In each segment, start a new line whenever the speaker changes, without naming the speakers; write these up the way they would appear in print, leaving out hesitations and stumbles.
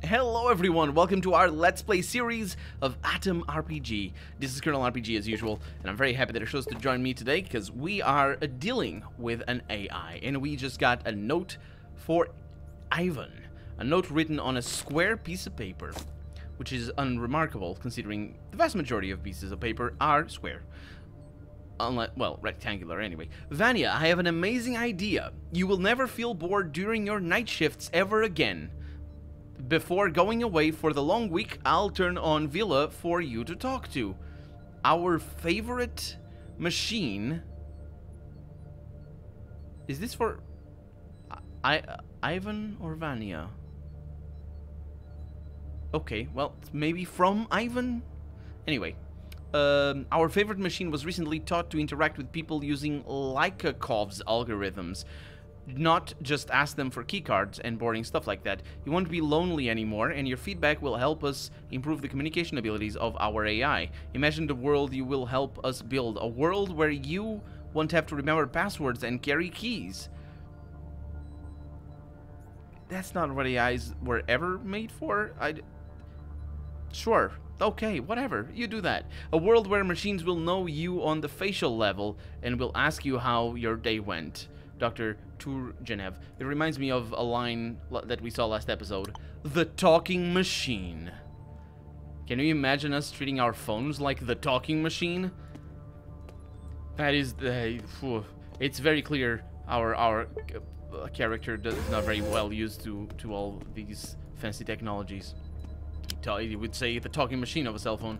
Hello everyone, welcome to our Let's Play series of A.T.O.M RPG. This is Colonel RPG as usual, and I'm very happy that you chose to join me today because we are dealing with an AI, and we just got a note for Ivan. A note written on a square piece of paper, which is unremarkable considering the vast majority of pieces of paper are square. Unless, well, rectangular anyway. Vanya, I have an amazing idea. You will never feel bored during your night shifts ever again. Before going away for the long week, I'll turn on Villa for you to talk to. Our favorite machine... Is this for... Ivan or Vanya? Okay, well, maybe from Ivan? Anyway, our favorite machine was recently taught to interact with people using Lykakov's algorithms. Not just ask them for keycards and boring stuff like that. You won't be lonely anymore, and your feedback will help us improve the communication abilities of our AI. Imagine the world you will help us build. A world where you won't have to remember passwords and carry keys. That's not what AIs were ever made for. Sure. Okay, whatever. You do that. A world where machines will know you on the facial level and will ask you how your day went. Dr. Turgenev. It reminds me of a line that we saw last episode. The talking machine. Can you imagine us treating our phones like the talking machine? That is the... It's very clear our character is not very well used to all these fancy technologies. He would say the talking machine of a cell phone.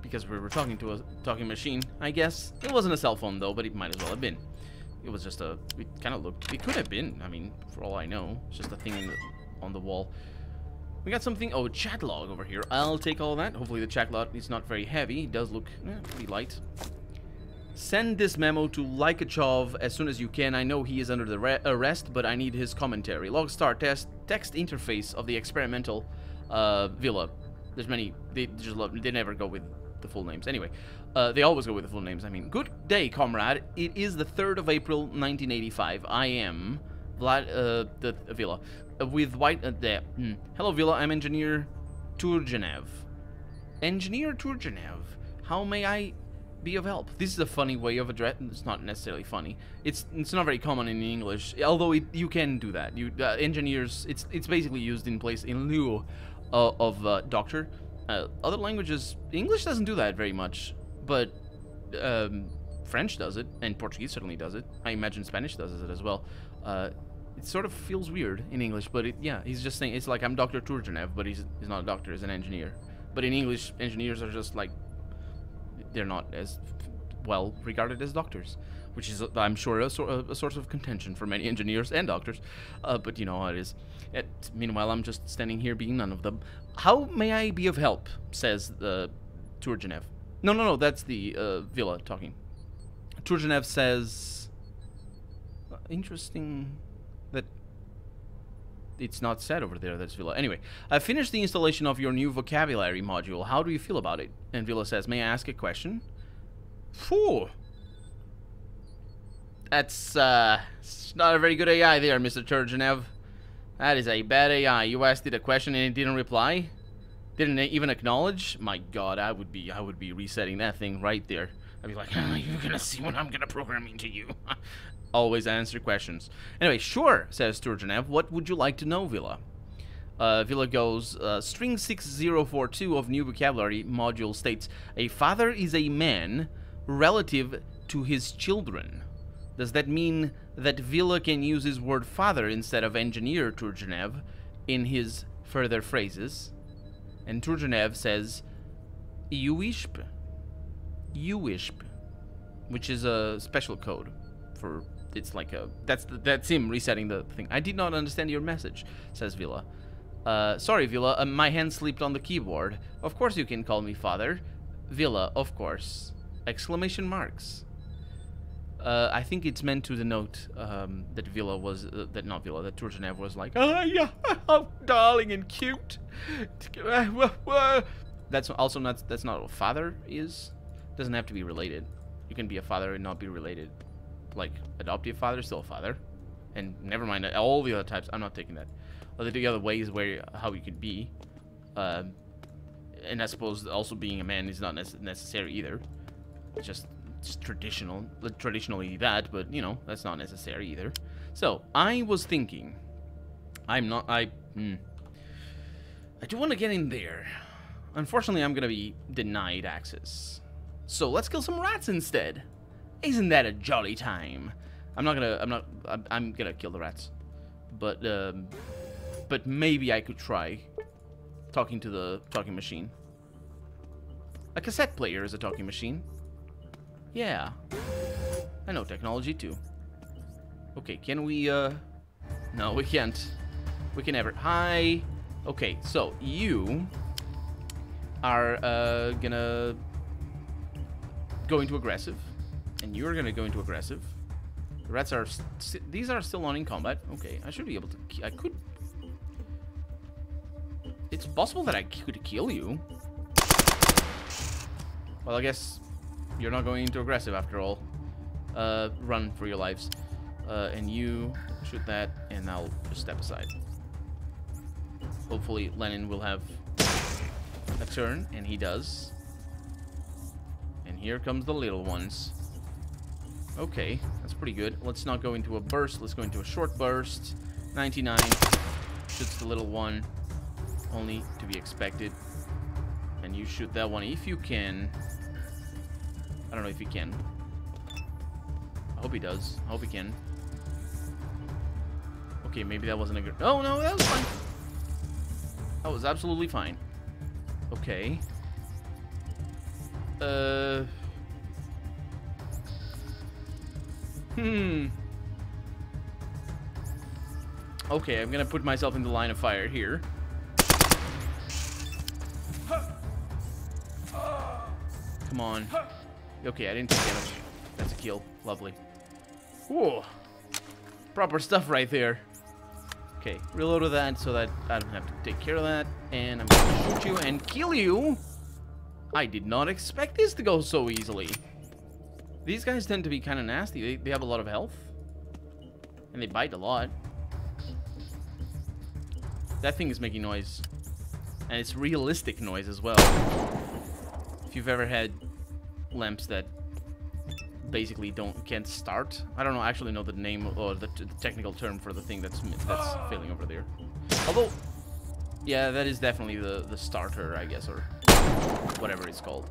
Because we were talking to a talking machine, I guess. It wasn't a cell phone though, but it might as well have been. It was just a... It kind of looked... It could have been. I mean, for all I know. It's just a thing on the wall. We got something... Oh, a chat log over here. I'll take all that. Hopefully the chat log is not very heavy. It does look pretty light. Send this memo to Lykachev as soon as you can. I know he is under the arrest, but I need his commentary. Log star text interface of the experimental villa. There's many... They never go with the full names. Anyway, they always go with the full names. I mean, good day, comrade. It is the 3rd of April, 1985. I am Vlad, the Villa. With white, Hello, Villa. I'm Engineer Turgenev. Engineer Turgenev. How may I be of help? This is a funny way of addressing. It's not necessarily funny. It's not very common in English, although you can do that. You engineers. It's basically used in lieu of doctor. Other languages, English doesn't do that very much, but French does it, and Portuguese certainly does it. I imagine Spanish does it as well. It sort of feels weird in English, but yeah, he's just saying, it's like, I'm Dr. Turgenev, but he's not a doctor, he's an engineer. But in English, engineers are just like, they're not as well regarded as doctors, which is, I'm sure, a source of contention for many engineers and doctors, but you know how it is. Meanwhile, I'm just standing here being none of them. How may I be of help? Says Turgenev. No, that's the Villa talking. Turgenev says... Interesting that it's not said over there, that's Villa. Anyway, I finished the installation of your new vocabulary module. How do you feel about it? And Villa says, may I ask a question? Phew. That's not a very good AI there, Mr. Turgenev. That is a bad AI. You asked it a question and it didn't reply? Didn't even acknowledge? My god, I would be resetting that thing right there. I'd be like, oh, you're gonna see what I'm gonna program into you. Always answer questions. Anyway, sure, says Turgenev. What would you like to know, Villa? Villa goes, string 6042 of new vocabulary module states, a father is a man relative to his children. Does that mean that Villa can use his word father instead of engineer Turgenev in his further phrases? And Turgenev says, Uishp, which is a special code for, it's like a, that's him resetting the thing. I did not understand your message, says Villa. Sorry, Villa, my hand slipped on the keyboard. Of course you can call me father. Villa, of course. Exclamation marks. I think it's meant to denote that Villa was, that Turgenev was like, oh yeah, how darling and cute. That's also not, that's not what father is. Doesn't have to be related. You can be a father and not be related. Like adoptive father, still a father. And never mind all the other types. I'm not taking that. the other ways where how you could be. And I suppose also being a man is not necessary either. It's just traditionally that, but you know, that's not necessary either. So I was thinking, I do want to get in there. Unfortunately, I'm gonna be denied access. So let's kill some rats instead. Isn't that a jolly time? I'm gonna kill the rats, but maybe I could try talking to the talking machine. A cassette player is a talking machine. Yeah, I know technology too. Okay, can we, no, we can't. We can never. Hi. Okay, so you are, gonna go into aggressive, and you're gonna go into aggressive. The rats are, these are still on in combat. Okay, I should be able to, I could, it's possible that I could kill you. Well, I guess you're not going into aggressive after all. Run for your lives. And you shoot that, and I'll just step aside. Hopefully Lenin will have a turn, and he does. And here comes the little ones. Okay, that's pretty good. Let's not go into a burst. Let's go into a short burst. 99. Shoots the little one. Only to be expected. And you shoot that one if you can. I don't know if he can. I hope he does. I hope he can. Okay, maybe that wasn't a good... Oh, no, that was fine. That was absolutely fine. Okay. Okay, I'm gonna put myself in the line of fire here. Come on. Okay, I didn't take damage. That's a kill. Lovely. Whoa. Proper stuff right there. Okay, reload of that so that I don't have to take care of that. And I'm gonna shoot you and kill you. I did not expect this to go so easily. These guys tend to be kind of nasty. They have a lot of health. And they bite a lot. That thing is making noise. And it's realistic noise as well. If you've ever had lamps that basically can't start. I don't know, actually know the name or the technical term for the thing that's failing over there. Although, yeah, that is definitely the starter, I guess, or whatever it's called.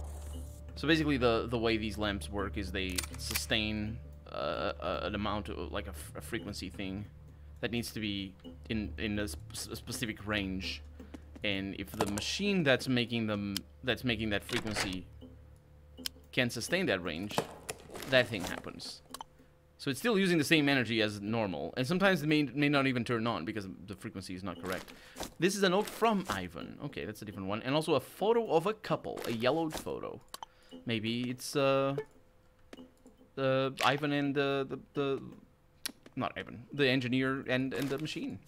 So basically, the way these lamps work is they sustain an amount of, like a frequency thing that needs to be in a specific range, and if the machine that's making that frequency can sustain that range, that thing happens. So it's still using the same energy as normal, and sometimes it may not even turn on because the frequency is not correct. This is a note from Ivan. Okay, that's a different one. And also a photo of a couple, a yellowed photo. Maybe it's Ivan and not Ivan, the engineer and the machine.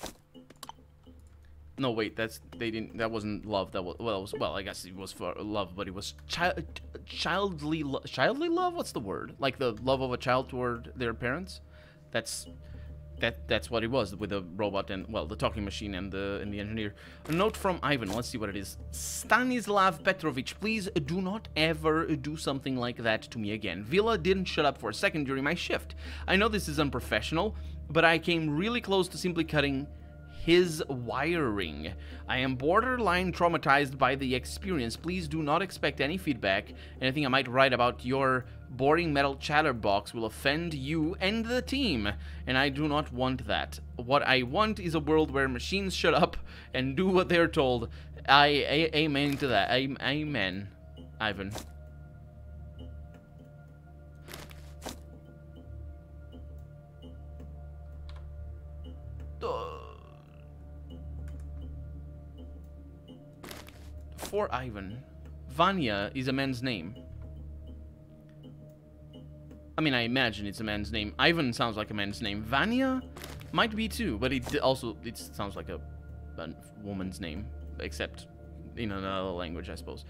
No, wait, that wasn't love. That was, well, I guess it was for love, but it was childly love. What's the word? Like the love of a child toward their parents. That's what it was with the robot and, well, the talking machine and the engineer. A note from Ivan. Let's see what it is. Stanislav Petrovich, please do not ever do something like that to me again. Villa didn't shut up for a second during my shift. I know this is unprofessional, but I came really close to simply cutting his wiring. I am borderline traumatized by the experience. Please do not expect any feedback. Anything I might write about your boring metal chatterbox will offend you and the team, and I do not want that. What I want is a world where machines shut up and do what they're told. Amen to that. Amen, Ivan. For Ivan, Vanya is a man's name. I mean, I imagine it's a man's name. Ivan sounds like a man's name. Vanya might be too, but it sounds like a woman's name, except in another language, I suppose.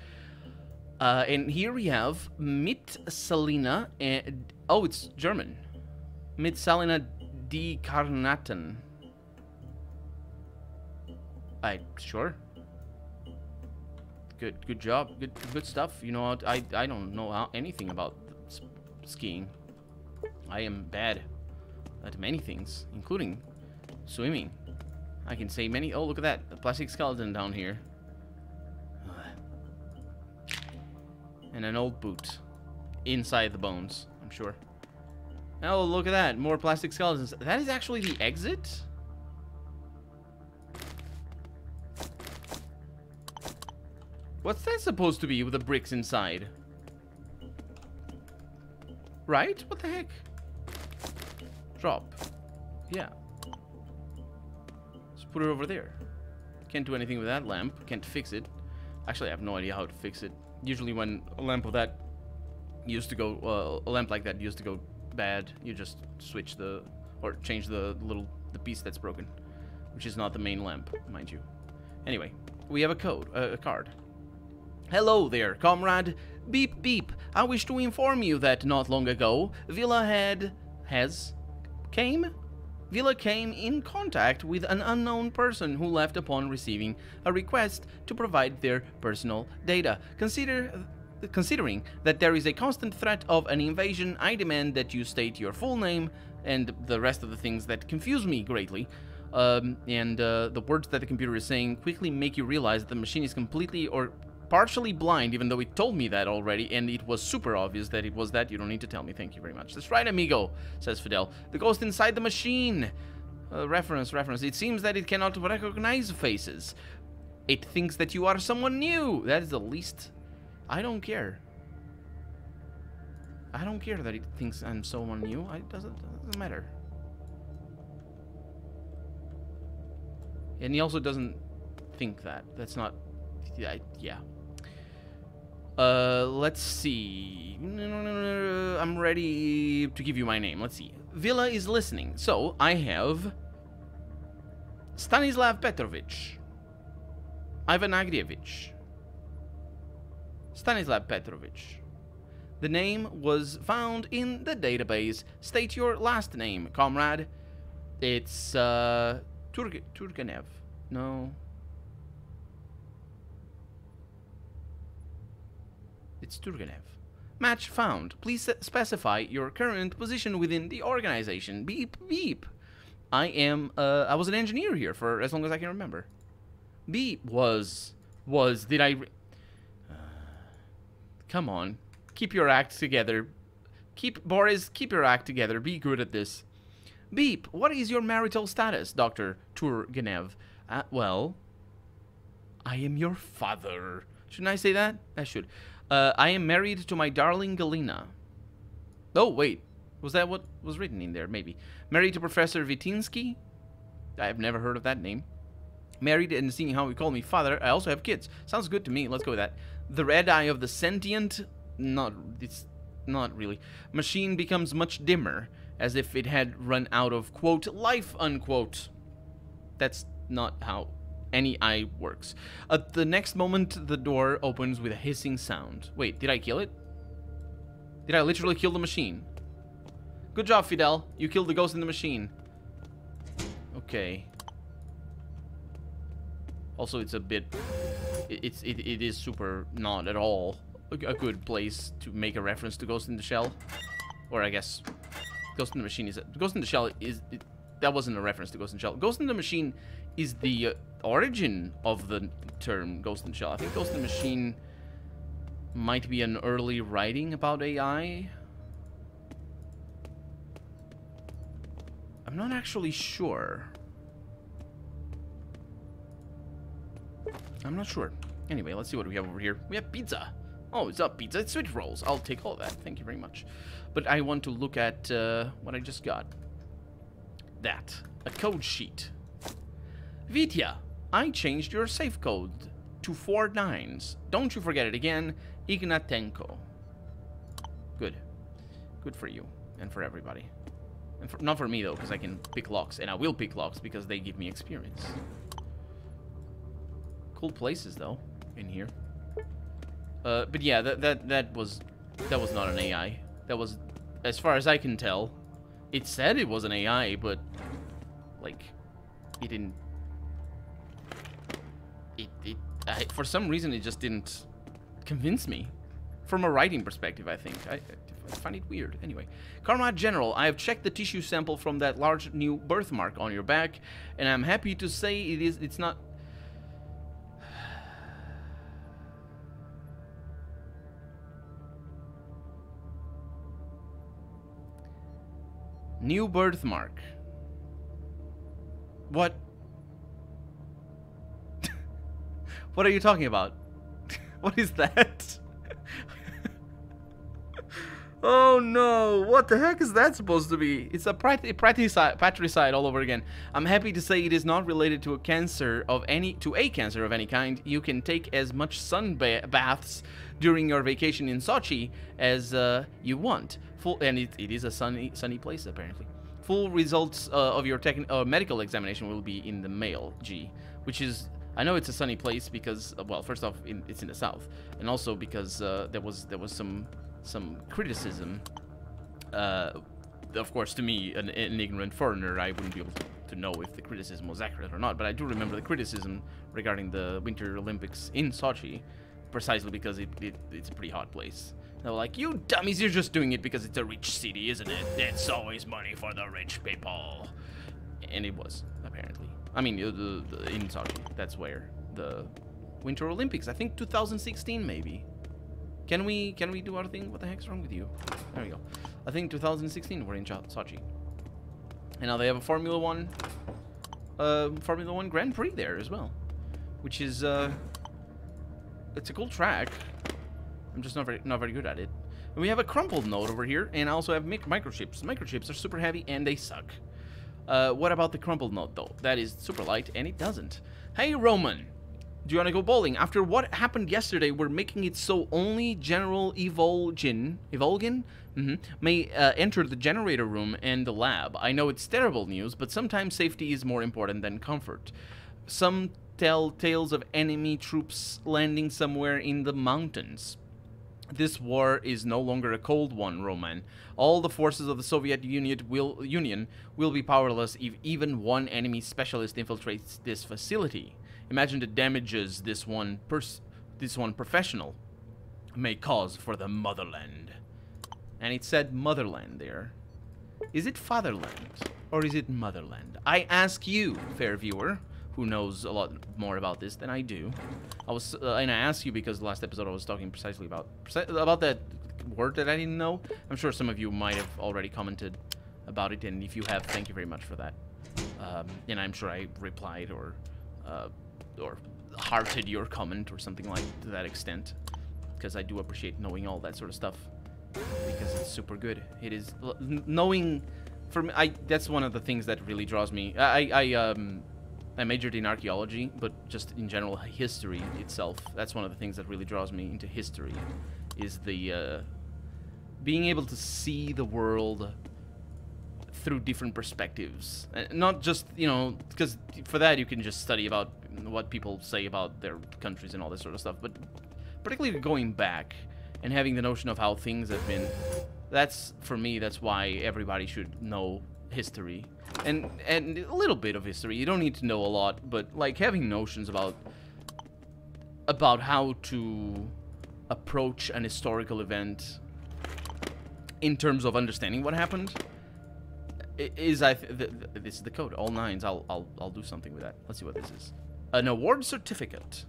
And here we have Mitsalina, and oh, it's German. Mitsalina die Karnaten. Sure. Good job. Good stuff. You know, I don't know anything about skiing. I am bad at many things, including swimming. I can say many. Oh, look at that. A plastic skeleton down here. And an old boot inside the bones, I'm sure. Oh, look at that. More plastic skeletons. That is actually the exit? What's that supposed to be with the bricks inside? Right? What the heck? Drop. Yeah. Just put it over there. Can't do anything with that lamp. Can't fix it. Actually, I have no idea how to fix it. Usually when a lamp of that used to go, a lamp like that used to go bad, you just switch or change the piece that's broken, which is not the main lamp, mind you. Anyway, we have a card. Hello there, comrade. Beep beep. I wish to inform you that not long ago, Villa came in contact with an unknown person who left upon receiving a request to provide their personal data. Considering that there is a constant threat of an invasion, I demand that you state your full name and the rest of the things that confuse me greatly. The words that the computer is saying quickly make you realize that the machine is completely or partially blind, even though it told me that already, and it was super obvious that it was that. You don't need to tell me. Thank you very much. That's right, amigo, says Fidel. The ghost inside the machine. Reference. It seems that it cannot recognize faces. It thinks that you are someone new. That is the least. I don't care. I don't care that it thinks I'm someone new. It doesn't matter. And he also doesn't think that. That's not. Yeah. Let's see. I'm ready to give you my name. Let's see. Villa is listening. So, I have Stanislav Petrovich. Ivan Agrievich. Stanislav Petrovich. The name was found in the database. State your last name, comrade. It's, Turgenev. No. It's Turgenev. Match found. Please specify your current position within the organization. Beep, beep. I was an engineer here for as long as I can remember. Beep did I... come on. Keep your act together. Boris, keep your act together. Be good at this. Beep, what is your marital status, Dr. Turgenev? Well, I am your father. Shouldn't I say that? I should. I am married to my darling Galina. Oh, wait. Was that what was written in there? Maybe. Married to Professor Vitinsky? I have never heard of that name. Married, and seeing how you call me father, I also have kids. Sounds good to me. Let's go with that. The red eye of the sentient... it's not really. Machine becomes much dimmer, as if it had run out of, quote, life, unquote. That's not how any eye works. At the next moment, the door opens with a hissing sound. Wait, did I kill it? Did I literally kill the machine? Good job, Fidel. You killed the ghost in the machine. Okay. Also, it's a bit... It is super not at all a good place to make a reference to Ghost in the Shell. Or I guess Ghost in the Machine is... Ghost in the Shell is... that wasn't a reference to Ghost in the Shell. Ghost in the Machine is the origin of the term Ghost in the Shell. I think Ghost in the Machine might be an early writing about AI. I'm not actually sure. I'm not sure. Anyway, let's see what we have over here. We have pizza. Oh, it's not pizza. It's sweet rolls. I'll take all of that. Thank you very much. But I want to look at what I just got. That. A code sheet. Vitya, I changed your safe code to 4 9s. Don't you forget it again. Ignatenko. Good. Good for you. And for everybody. And not for me, though, because I can pick locks. And I will pick locks because they give me experience. Cool places, though, in here. But yeah, that was not an AI. That was, as far as I can tell, it said it was an AI, but like, it didn't. For some reason, it just didn't convince me. From a writing perspective, I think. I find it weird. Anyway. Karma General, I have checked the tissue sample from that large new birthmark on your back, and I'm happy to say it's not... New birthmark. What? What are you talking about? What is that? Oh no, what the heck is that supposed to be? It's a patricide all over again. I'm happy to say it is not related to a cancer of any kind. You can take as much sun baths during your vacation in Sochi as you want. And it is a sunny place apparently. Full results of your medical examination will be in the mail, G, which is, I know it's a sunny place because, well, first off, it's in the south, and also because there was some criticism. Of course, to me, an ignorant foreigner, I wouldn't be able to know if the criticism was accurate or not, but I do remember the criticism regarding the Winter Olympics in Sochi, precisely because it's a pretty hot place. They're like, you dummies, you're just doing it because it's a rich city, isn't it? It's always money for the rich people. And it was, apparently. I mean, in Sochi, that's where the Winter Olympics, I think 2016 maybe. Can we do our thing? What the heck's wrong with you? There we go. I think 2016 we're in Sochi. And now they have a Formula 1 Grand Prix there as well. Which is it's a cool track. I'm just not very good at it. And we have a crumpled node over here, and I also have microchips. Microchips are super heavy and they suck. What about the crumpled node though? That is super light and it doesn't. Hey Roman, do you want to go bowling? After what happened yesterday, we're making it so only General Evolgin may enter the generator room and the lab. I know it's terrible news, but sometimes safety is more important than comfort. Some tell tales of enemy troops landing somewhere in the mountains. This war is no longer a cold one, Roman. All the forces of the Soviet Union will be powerless if even one enemy specialist infiltrates this facility. Imagine the damages this one professional may cause for the motherland. And it said motherland there. Is it fatherland or is it motherland? I ask you, fair viewer, who knows a lot more about this than I do. And I ask you because last episode I was talking precisely about that word that I didn't know. I'm sure some of you might have already commented about it, and if you have, thank you very much for that. And I'm sure I replied or hearted your comment or something like to that extent, because I do appreciate knowing all that sort of stuff because it's super good. It is knowing. For me, that's one of the things that really draws me. I majored in archaeology, but just in general history itself. That's one of the things that really draws me into history, is the being able to see the world through different perspectives. Not just, you know, because for that you can just study about what people say about their countries and all this sort of stuff, but particularly going back and having the notion of how things have been. That's, for me, that's why everybody should know history. And a little bit of history. You don't need to know a lot, but like having notions about how to approach an historical event in terms of understanding what happened is, this is the code, all nines. I'll do something with that. Let's see what this is. An award certificate.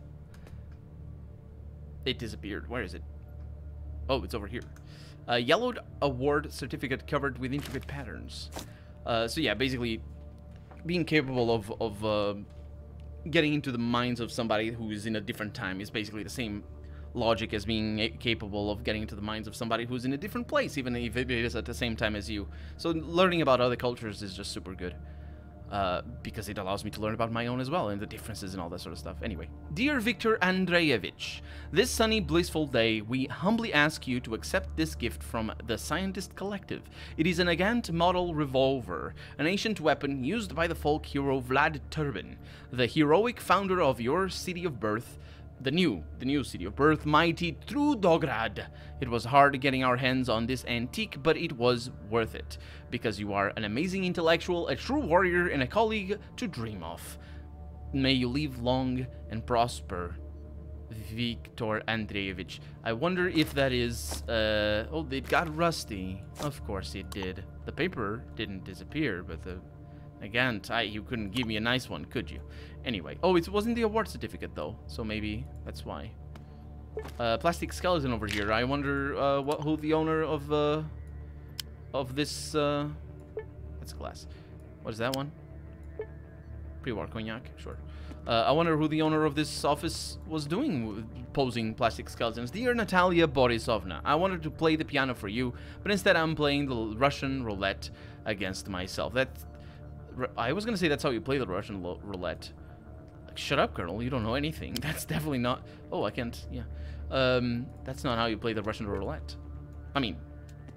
It disappeared. Where is it? Oh, it's over here. A yellowed award certificate covered with intricate patterns. So yeah, basically being capable of getting into the minds of somebody who is in a different time is basically the same logic as being capable of getting into the minds of somebody who's in a different place, even if it is at the same time as you. So learning about other cultures is just super good. Because it allows me to learn about my own as well, and the differences and all that sort of stuff. Anyway, dear Viktor Andreevich, this sunny, blissful day, we humbly ask you to accept this gift from the Scientist Collective. It is an Nagant model revolver, an ancient weapon used by the folk hero Vlad Turbin, the heroic founder of your city of birth, the new city of birth, mighty Trudograd. It was hard getting our hands on this antique, but it was worth it, because you are an amazing intellectual, a true warrior, and a colleague to dream of. May you live long and prosper, Viktor Andreevich. I wonder if that is... oh, it got rusty. Of course it did. The paper didn't disappear, but the... Again, you couldn't give me a nice one, could you? Anyway. Oh, it wasn't the award certificate, though. So maybe that's why. Plastic skeleton over here. I wonder who the owner of this... that's glass. What is that one? Pre-war cognac? Sure. I wonder who the owner of this office was doing, posing plastic skeletons. Dear Natalia Borisovna, I wanted to play the piano for you, but instead I'm playing the Russian roulette against myself. I was gonna say that's how you play the Russian roulette. Like, shut up, Colonel. You don't know anything. That's definitely not... Oh, I can't... Yeah. That's not how you play the Russian roulette. I mean,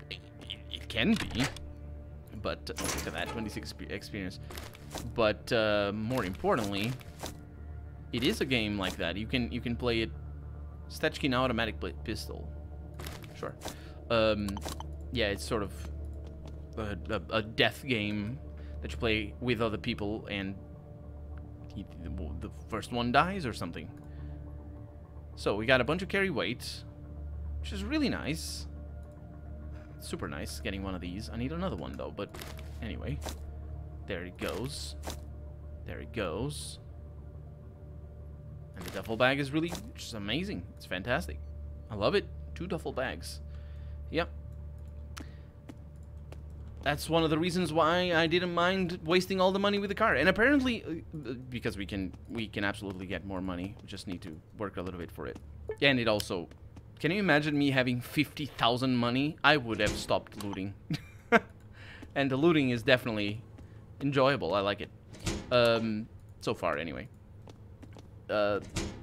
it can be. But... Oh, look at that. 26 experience. But, more importantly... It is a game like that. You can play it... Stechkin automatic pistol. Sure. Yeah, it's sort of... a death game... that you play with other people and the first one dies or something. So we got a bunch of carry weight, which is really nice. Super nice getting one of these. I need another one though, but anyway. There it goes. There it goes. And the duffel bag is really just amazing. It's fantastic. I love it. 2 duffel bags. Yep. That's one of the reasons why I didn't mind wasting all the money with the car. And apparently, because we can absolutely get more money. We just need to work a little bit for it. And it also... Can you imagine me having 50,000 money? I would have stopped looting. And the looting is definitely enjoyable. I like it. So far, anyway.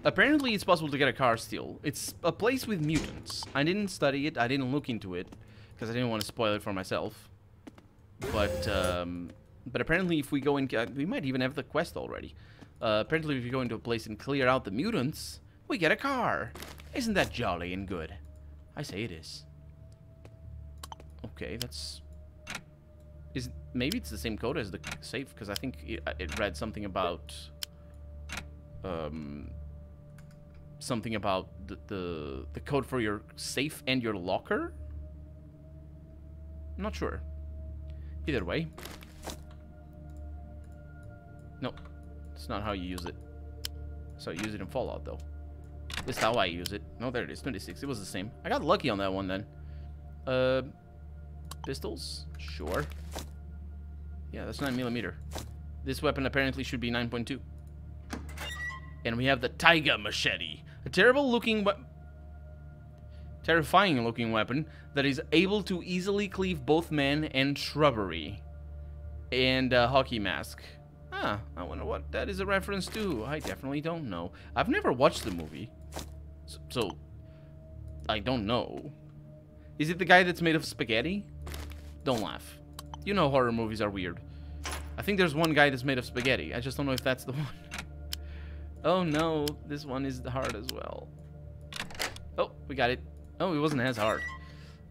Apparently, it's possible to get a car still. It's a place with mutants. I didn't study it. I didn't look into it. Because I didn't want to spoil it for myself. But apparently if we go in... we might even have the quest already. Apparently if you go into a place and clear out the mutants, we get a car. Isn't that jolly and good? I say it is. Okay, that's... Maybe it's the same code as the safe, because I think it read something about... something about the code for your safe and your locker? I'm not sure. Either way. No, it's not how you use it. So I use it in Fallout, though. This is how I use it. No, there it is. 26. It was the same. I got lucky on that one, then. Pistols? Sure. Yeah, that's 9mm. This weapon apparently should be 9.2. And we have the Taiga Machete. A terrifying-looking weapon that is able to easily cleave both men and shrubbery. And a hockey mask. Ah, I wonder what that is a reference to. I definitely don't know. I've never watched the movie. So I don't know. Is it the guy that's made of spaghetti? Don't laugh. You know horror movies are weird. I think there's one guy that's made of spaghetti. I just don't know if that's the one. Oh no, this one is hard as well. Oh, we got it. Oh, it wasn't as hard.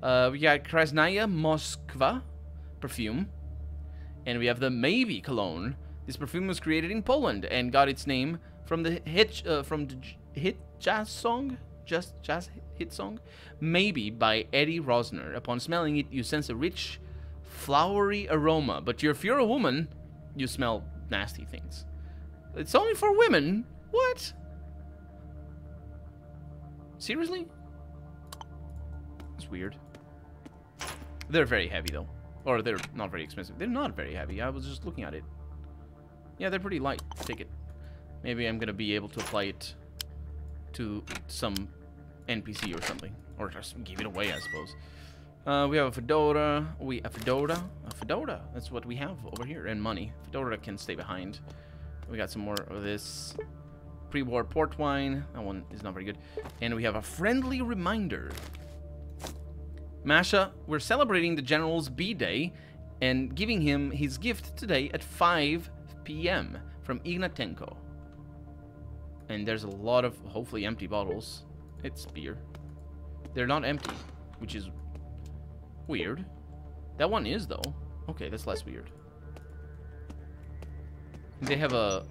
We got Krasnaya Moskva perfume. And we have the Maybe cologne. This perfume was created in Poland and got its name from the hit jazz song? Jazz hit song? Maybe by Eddie Rosner. Upon smelling it, you sense a rich, flowery aroma. But if you're a woman, you smell nasty things. It's only for women? What? Seriously? It's weird. They're very heavy, though. Or they're not very expensive. They're not very heavy. I was just looking at it. Yeah, they're pretty light. Take it. Maybe I'm gonna be able to apply it to some NPC or something. Or just give it away, I suppose. We have a fedora. A fedora. That's what we have over here. And money. Fedora can stay behind. We got some more of this. Pre-war port wine. That one is not very good. And we have a friendly reminder. Masha, we're celebrating the General's B-Day and giving him his gift today at 5 p.m. from Ignatenko. And there's a lot of, hopefully, empty bottles. It's beer. They're not empty, which is weird. That one is, though. Okay, that's less weird. They have a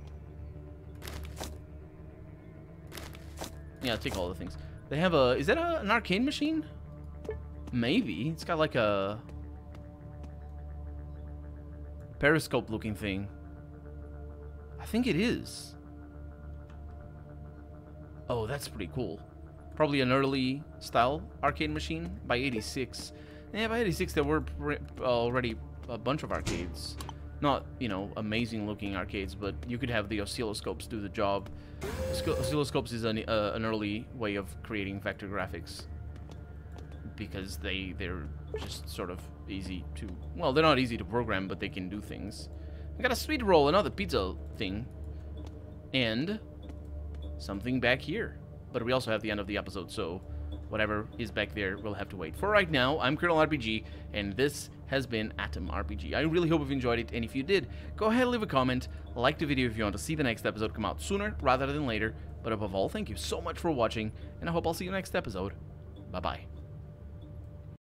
Yeah, take all the things. They have a... Is that an arcade machine? Maybe. It's got like a... periscope-looking thing. I think it is. Oh, that's pretty cool. Probably an early style arcade machine by 86. Yeah, by 86 there were already a bunch of arcades. Not, you know, amazing looking arcades, but you could have the oscilloscopes do the job. Oscilloscopes is an early way of creating vector graphics. Because they're just sort of easy to... Well, they're not easy to program, but they can do things. I got a sweet roll, another pizza thing. And something back here. But we also have the end of the episode, so whatever is back there will have to wait. For right now, I'm Colonel RPG, and this has been Atom RPG. I really hope you've enjoyed it, and if you did, go ahead and leave a comment, like the video if you want to see the next episode come out sooner rather than later. But above all, thank you so much for watching, and I hope I'll see you next episode. Bye-bye.